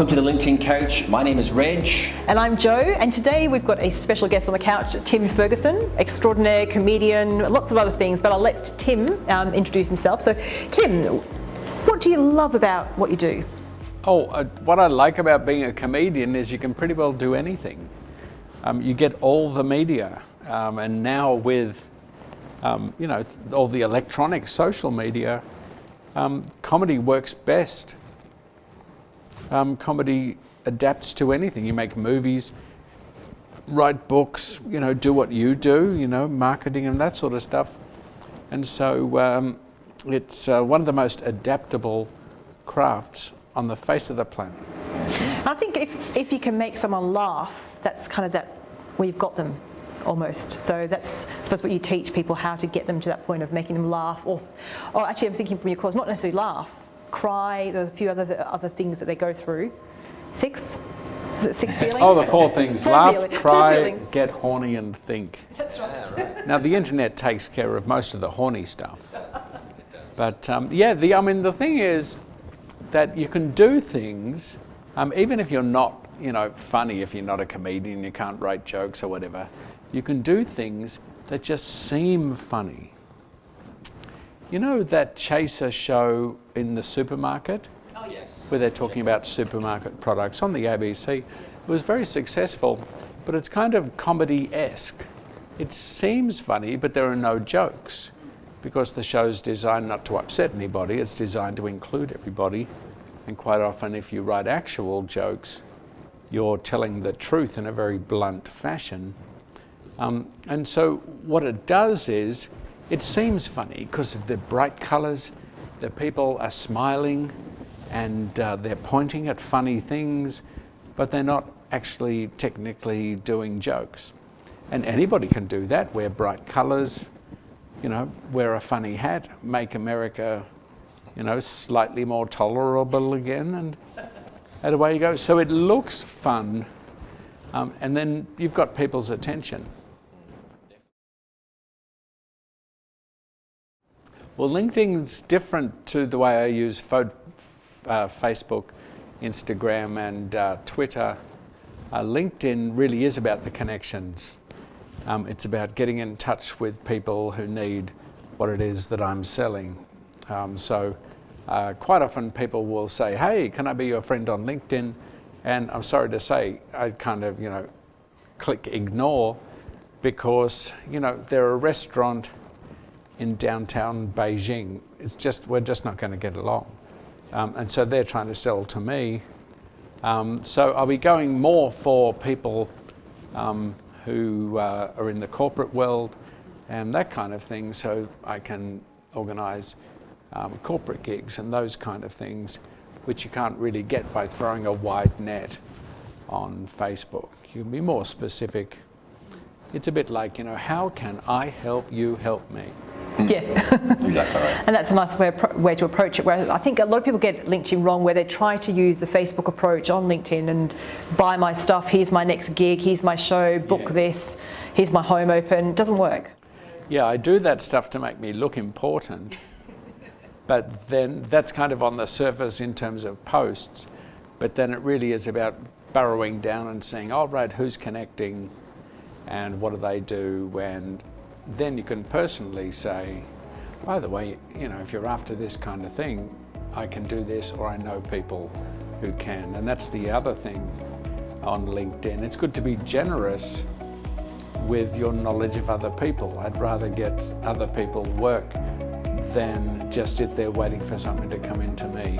Welcome to the LinkedIn Couch. My name is Reg. And I'm Jo, and today we've got a special guest on the couch, Tim Ferguson, extraordinaire comedian, lots of other things, but I'll let Tim introduce himself. So Tim, what do you love about what you do? What I like about being a comedian is you can pretty well do anything. You get all the media, and now with all the electronic social media, comedy works best. Comedy adapts to anything. You make movies, write books, do what you do, marketing and that sort of stuff. And so it's one of the most adaptable crafts on the face of the planet. I think if you can make someone laugh, that's kind of where you've got them almost. So that's, I suppose, what you teach people, how to get them to that point of making them laugh, or actually I'm thinking from your course, not necessarily laugh, cry. There's a few other things that they go through. 6? Is it 6 feelings? Oh, the 4 things. Laugh, cry, feelings. get horny and think. That's right. Now the internet takes care of most of the horny stuff. But the thing is that you can do things, even if you're not, funny, if you're not a comedian, you can't write jokes or whatever, you can do things that just seem funny. You know that Chaser show in the supermarket? Oh, yes. Where they're talking about supermarket products on the ABC. It was very successful, but it's kind of comedy-esque. It seems funny, but there are no jokes because the show's designed not to upset anybody, it's designed to include everybody. And quite often if you write actual jokes, you're telling the truth in a very blunt fashion. And so what it does is, it seems funny because of the bright colours, the people are smiling and they're pointing at funny things, but they're not actually technically doing jokes. And anybody can do that, wear bright colours, wear a funny hat, make America, slightly more tolerable again, and away you go. So it looks fun, and then you've got people's attention. Well, LinkedIn's different to the way I use Facebook, Instagram and Twitter. LinkedIn really is about the connections. It's about getting in touch with people who need what it is that I'm selling. So quite often people will say, hey, can I be your friend on LinkedIn? And I'm sorry to say, I kind of, click ignore because, they're a restaurant in downtown Beijing. We're just not going to get along. And so they're trying to sell to me. So I'll be going more for people who are in the corporate world and that kind of thing, so I can organise corporate gigs and those kind of things, which you can't really get by throwing a wide net on Facebook. You can be more specific. It's a bit like, how can I help you help me? Yeah, Exactly right. And that's a nice way to approach it. Where I think a lot of people get LinkedIn wrong, where they try to use the Facebook approach on LinkedIn and buy my stuff. Here's my next gig. Here's my show. Book this. Here's my home open. It doesn't work. Yeah, I do that stuff to make me look important, but then that's kind of on the surface in terms of posts. But then it really is about burrowing down and saying, all right, who's connecting, and what do they do, and then you can personally say, by the way, if you're after this kind of thing, I can do this, or I know people who can. And that's the other thing on LinkedIn. It's good to be generous with your knowledge of other people. I'd rather get other people work than just sit there waiting for something to come into me.